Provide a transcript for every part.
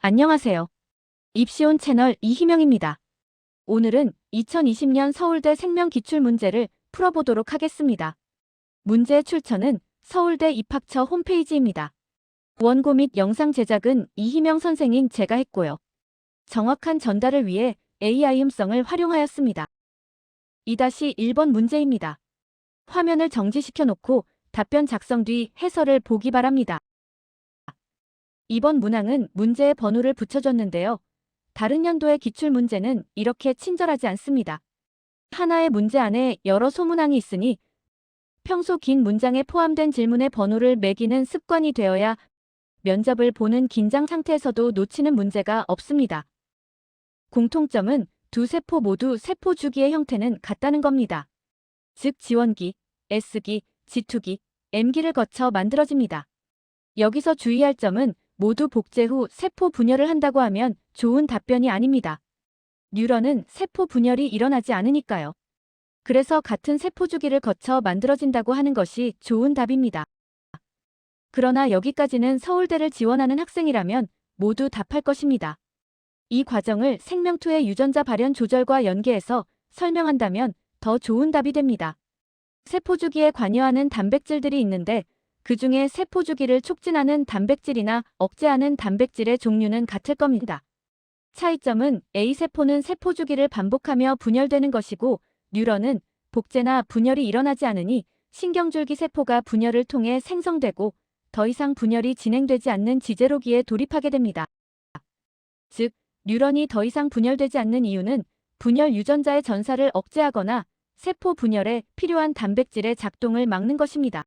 안녕하세요. 입시온 채널 이희명입니다. 오늘은 2020년 서울대 생명 기출문제를 풀어보도록 하겠습니다. 문제의 출처는 서울대 입학처 홈페이지입니다. 원고 및 영상 제작은 이희명 선생인 제가 했고요. 정확한 전달을 위해 AI 음성을 활용하였습니다. 2-1번 문제입니다. 화면을 정지시켜 놓고 답변 작성 뒤 해설을 보기 바랍니다. 2번 문항은 문제의 번호를 붙여줬는데요. 다른 연도의 기출문제는 이렇게 친절하지 않습니다. 하나의 문제 안에 여러 소문항이 있으니 평소 긴 문장에 포함된 질문의 번호를 매기는 습관이 되어야 면접을 보는 긴장 상태에서도 놓치는 문제가 없습니다. 공통점은 두 세포 모두 세포 주기의 형태는 같다는 겁니다. 즉 지원기, S기, G2기, M기를 거쳐 만들어집니다. 여기서 주의할 점은 모두 복제 후 세포 분열을 한다고 하면 좋은 답변이 아닙니다. 뉴런은 세포 분열이 일어나지 않으니까요. 그래서 같은 세포 주기를 거쳐 만들어진다고 하는 것이 좋은 답입니다. 그러나 여기까지는 서울대를 지원하는 학생이라면 모두 답할 것입니다. 이 과정을 생명투의 유전자 발현 조절과 연계해서 설명한다면 더 좋은 답이 됩니다. 세포 주기에 관여하는 단백질들이 있는데 그 중에 세포 주기를 촉진하는 단백질이나 억제하는 단백질의 종류는 같을 겁니다. 차이점은 A세포는 세포 주기를 반복하며 분열되는 것이고 뉴런은 복제나 분열이 일어나지 않으니 신경줄기 세포가 분열을 통해 생성되고 더 이상 분열이 진행되지 않는 지제로기에 돌입하게 됩니다. 즉, 뉴런이 더 이상 분열되지 않는 이유는 분열 유전자의 전사를 억제하거나 세포 분열에 필요한 단백질의 작동을 막는 것입니다.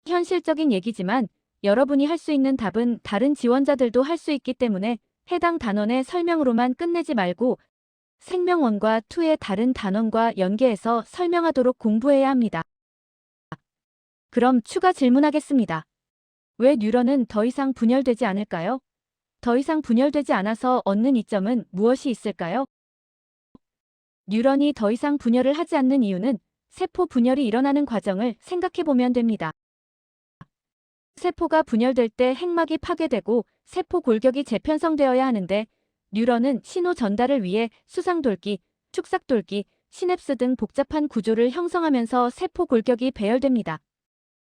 현실적인 얘기지만 여러분이 할 수 있는 답은 다른 지원자들도 할 수 있기 때문에 해당 단원의 설명으로만 끝내지 말고 생명원과 투의 다른 단원과 연계해서 설명하도록 공부해야 합니다. 그럼 추가 질문하겠습니다. 왜 뉴런은 더 이상 분열되지 않을까요? 더 이상 분열되지 않아서 얻는 이점은 무엇이 있을까요? 뉴런이 더 이상 분열을 하지 않는 이유는 세포 분열이 일어나는 과정을 생각해보면 됩니다. 세포가 분열될 때 핵막이 파괴되고 세포 골격이 재편성되어야 하는데 뉴런은 신호 전달을 위해 수상돌기, 축삭돌기, 시냅스 등 복잡한 구조를 형성하면서 세포 골격이 배열됩니다.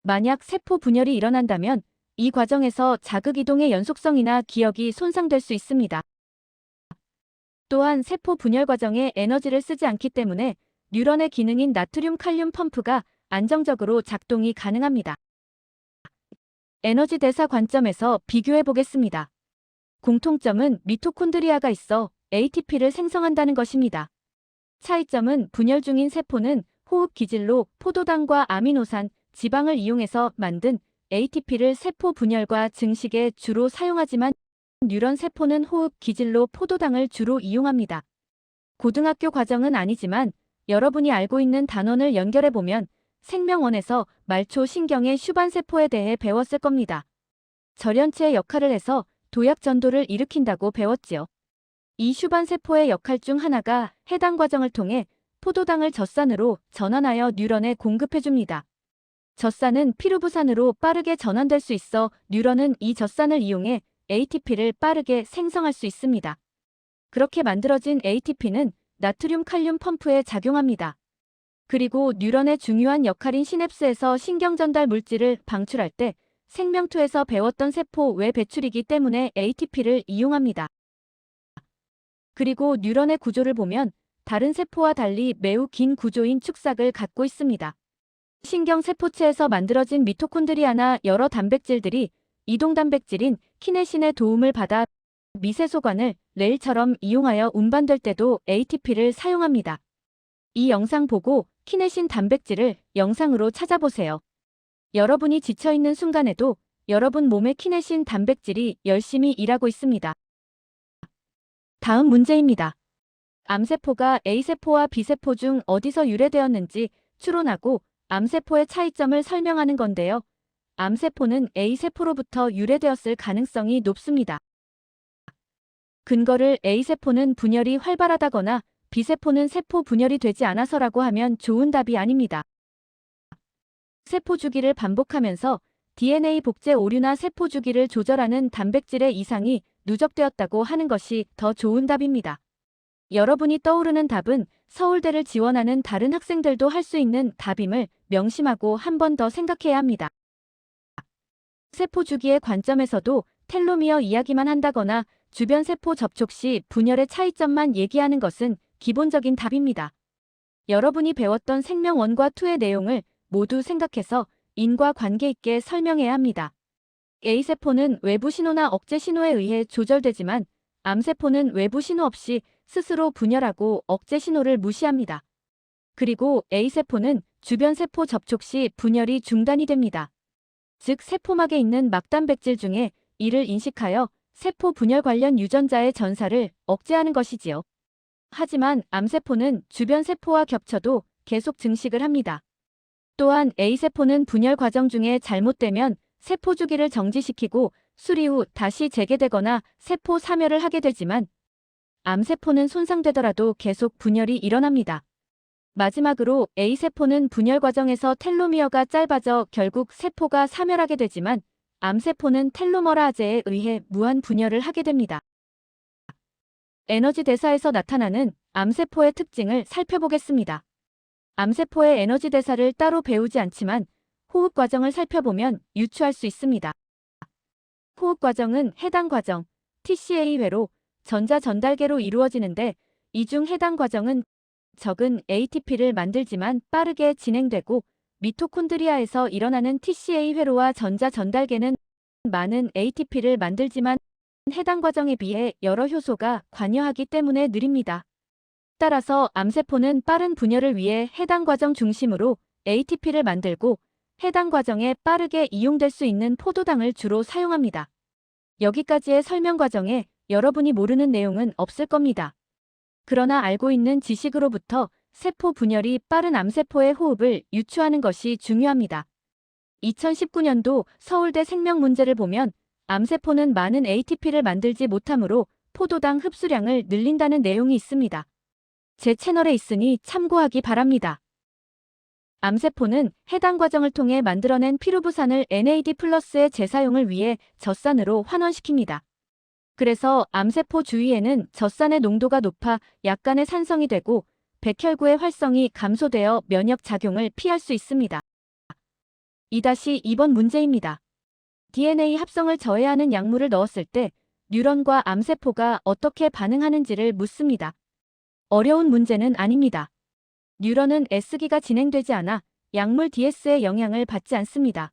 만약 세포 분열이 일어난다면 이 과정에서 자극이동의 연속성이나 기억이 손상될 수 있습니다. 또한 세포 분열 과정에 에너지를 쓰지 않기 때문에 뉴런의 기능인 나트륨 칼륨 펌프가 안정적으로 작동이 가능합니다. 에너지 대사 관점에서 비교해 보겠습니다. 공통점은 미토콘드리아가 있어 ATP를 생성한다는 것입니다. 차이점은 분열 중인 세포는 호흡 기질로 포도당과 아미노산, 지방을 이용해서 만든 ATP를 세포 분열과 증식에 주로 사용하지만 뉴런 세포는 호흡 기질로 포도당을 주로 이용합니다. 고등학교 과정은 아니지만 여러분이 알고 있는 단원을 연결해 보면 생명원에서 말초 신경의 슈반세포에 대해 배웠을 겁니다. 절연체의 역할을 해서 도약 전도를 일으킨다고 배웠지요. 이 슈반세포의 역할 중 하나가 해당 과정을 통해 포도당을 젖산으로 전환하여 뉴런에 공급해줍니다. 젖산은 피루부산으로 빠르게 전환될 수 있어 뉴런은 이 젖산을 이용해 ATP를 빠르게 생성할 수 있습니다. 그렇게 만들어진 ATP는 나트륨 칼륨 펌프에 작용합니다. 그리고 뉴런의 중요한 역할인 시냅스에서 신경전달 물질을 방출할 때 생명투에서 배웠던 세포 외 배출이기 때문에 ATP를 이용합니다. 그리고 뉴런의 구조를 보면 다른 세포와 달리 매우 긴 구조인 축삭을 갖고 있습니다. 신경세포체에서 만들어진 미토콘드리아나 여러 단백질들이 이동단백질인 키네신의 도움을 받아 미세소관을 레일처럼 이용하여 운반될 때도 ATP를 사용합니다. 이 영상 보고 키네신 단백질을 영상으로 찾아보세요. 여러분이 지쳐있는 순간에도 여러분 몸의 키네신 단백질이 열심히 일하고 있습니다. 다음 문제입니다. 암세포가 A세포와 B세포 중 어디서 유래되었는지 추론하고 암세포의 차이점을 설명하는 건데요. 암세포는 A세포로부터 유래되었을 가능성이 높습니다. 근거를 A세포는 분열이 활발하다거나 B세포는 세포 분열이 되지 않아서라고 하면 좋은 답이 아닙니다. 세포 주기를 반복하면서 DNA 복제 오류나 세포 주기를 조절하는 단백질의 이상이 누적되었다고 하는 것이 더 좋은 답입니다. 여러분이 떠오르는 답은 서울대를 지원하는 다른 학생들도 할 수 있는 답임을 명심하고 한 번 더 생각해야 합니다. 세포 주기의 관점에서도 텔로미어 이야기만 한다거나 주변 세포 접촉 시 분열의 차이점만 얘기하는 것은 기본적인 답입니다. 여러분이 배웠던 생명 1과 2의 내용을 모두 생각해서 인과 관계 있게 설명해야 합니다. A세포는 외부 신호나 억제 신호에 의해 조절되지만 암세포는 외부 신호 없이 스스로 분열하고 억제 신호를 무시합니다. 그리고 A세포는 주변 세포 접촉 시 분열이 중단이 됩니다. 즉 세포막에 있는 막단백질 중에 이를 인식하여 세포 분열 관련 유전자의 전사를 억제하는 것이지요. 하지만 암세포는 주변 세포와 겹쳐도 계속 증식을 합니다. 또한 A세포는 분열 과정 중에 잘못되면 세포 주기를 정지시키고 수리 후 다시 재개되거나 세포 사멸을 하게 되지만 암세포는 손상되더라도 계속 분열이 일어납니다. 마지막으로 A세포는 분열 과정에서 텔로미어가 짧아져 결국 세포가 사멸하게 되지만 암세포는 텔로머라아제에 의해 무한 분열을 하게 됩니다. 에너지 대사에서 나타나는 암세포의 특징을 살펴보겠습니다. 암세포의 에너지 대사를 따로 배우지 않지만 호흡 과정을 살펴보면 유추할 수 있습니다. 호흡 과정은 해당 과정, TCA 회로 전자 전달계로 이루어지는데 이 중 해당 과정은 적은 ATP를 만들지만 빠르게 진행되고 미토콘드리아에서 일어나는 TCA 회로와 전자 전달계는 많은 ATP를 만들지만 해당 과정에 비해 여러 효소가 관여하기 때문에 느립니다. 따라서 암세포는 빠른 분열을 위해 해당 과정 중심으로 ATP를 만들고 해당 과정에 빠르게 이용될 수 있는 포도당을 주로 사용합니다. 여기까지의 설명 과정에 여러분이 모르는 내용은 없을 겁니다. 그러나 알고 있는 지식으로부터 세포 분열이 빠른 암세포의 호흡을 유추하는 것이 중요합니다. 2019년도 서울대 생명 문제를 보면 암세포는 많은 ATP를 만들지 못하므로 포도당 흡수량을 늘린다는 내용이 있습니다. 제 채널에 있으니 참고하기 바랍니다. 암세포는 해당 과정을 통해 만들어낸 피루부산을 NAD+의 재사용을 위해 젖산으로 환원시킵니다. 그래서 암세포 주위에는 젖산의 농도가 높아 약간의 산성이 되고 백혈구의 활성이 감소되어 면역 작용을 피할 수 있습니다. 2-2번 문제입니다. DNA 합성을 저해하는 약물을 넣었을 때 뉴런과 암세포가 어떻게 반응하는지를 묻습니다. 어려운 문제는 아닙니다. 뉴런은 S기가 진행되지 않아 약물 DS의 영향을 받지 않습니다.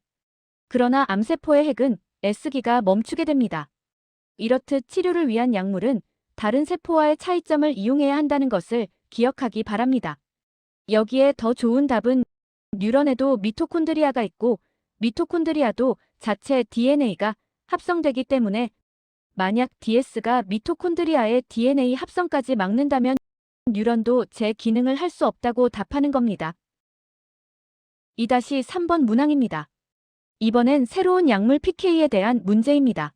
그러나 암세포의 핵은 S기가 멈추게 됩니다. 이렇듯 치료를 위한 약물은 다른 세포와의 차이점을 이용해야 한다는 것을 기억하기 바랍니다. 여기에 더 좋은 답은 뉴런에도 미토콘드리아가 있고 미토콘드리아도 자체 DNA가 합성되기 때문에 만약 DS가 미토콘드리아의 DNA 합성까지 막는다면 뉴런도 제 기능을 할 수 없다고 답하는 겁니다. 2-3번 문항입니다. 이번엔 새로운 약물 PK에 대한 문제입니다.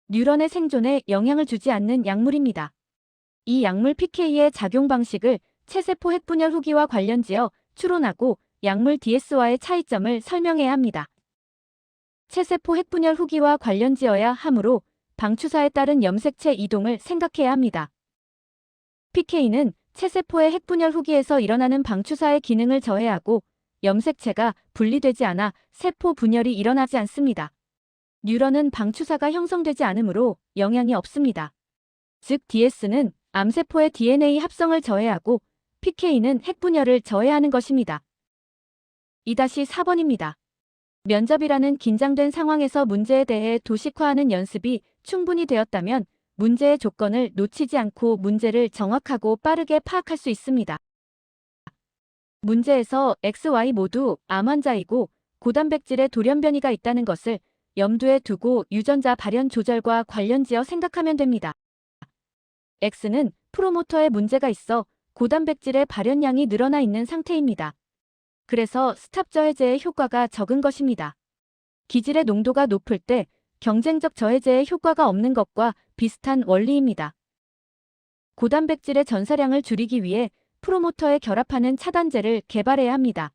뉴런의 생존에 영향을 주지 않는 약물입니다. 이 약물 PK의 작용 방식을 체세포 핵분열 후기와 관련지어 추론하고 약물 DS와의 차이점을 설명해야 합니다. 체세포 핵분열 후기와 관련지어야 하므로 방추사에 따른 염색체 이동을 생각해야 합니다. PK는 체세포의 핵분열 후기에서 일어나는 방추사의 기능을 저해하고 염색체가 분리되지 않아 세포 분열이 일어나지 않습니다. 뉴런은 방추사가 형성되지 않으므로 영향이 없습니다. 즉 DS는 암세포의 DNA 합성을 저해하고 PK는 핵분열을 저해하는 것입니다. 2-4번입니다. 면접이라는 긴장된 상황에서 문제에 대해 도식화하는 연습이 충분히 되었다면 문제의 조건을 놓치지 않고 문제를 정확하고 빠르게 파악할 수 있습니다. 문제에서 X, Y 모두 암 환자이고 고단백질의 돌연 변이가 있다는 것을 염두에 두고 유전자 발현 조절과 관련지어 생각하면 됩니다. X는 프로모터에 문제가 있어 고단백질의 발현량이 늘어나 있는 상태입니다. 그래서 스탑 저해제의 효과가 적은 것입니다. 기질의 농도가 높을 때 경쟁적 저해제의 효과가 없는 것과 비슷한 원리입니다. 고단백질의 전사량을 줄이기 위해 프로모터에 결합하는 차단제를 개발해야 합니다.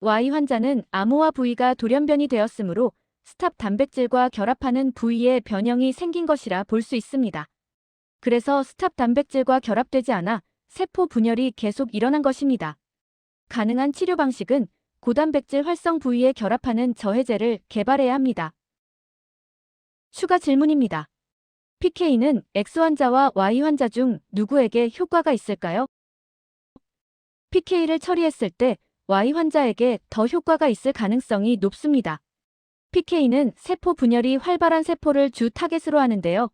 Y 환자는 암호화 부위가 돌연변이 되었으므로 스탑 단백질과 결합하는 부위에 변형이 생긴 것이라 볼 수 있습니다. 그래서 스탑 단백질과 결합되지 않아 세포 분열이 계속 일어난 것입니다. 가능한 치료 방식은 고단백질 활성 부위에 결합하는 저해제를 개발해야 합니다. 추가 질문입니다. PK는 X 환자와 Y 환자 중 누구에게 효과가 있을까요? PK를 처리했을 때 Y 환자에게 더 효과가 있을 가능성이 높습니다. PK는 세포 분열이 활발한 세포를 주 타겟으로 하는데요.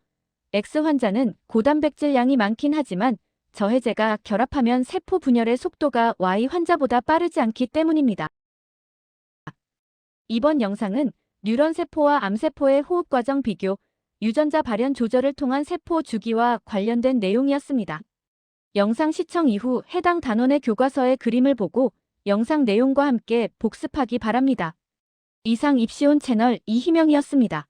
X 환자는 고단백질 양이 많긴 하지만 저해제가 결합하면 세포 분열의 속도가 Y 환자보다 빠르지 않기 때문입니다. 이번 영상은 뉴런 세포와 암세포의 호흡 과정 비교, 유전자 발현 조절을 통한 세포 주기와 관련된 내용이었습니다. 영상 시청 이후 해당 단원의 교과서의 그림을 보고 영상 내용과 함께 복습하기 바랍니다. 이상 입시온 채널 이희명이었습니다.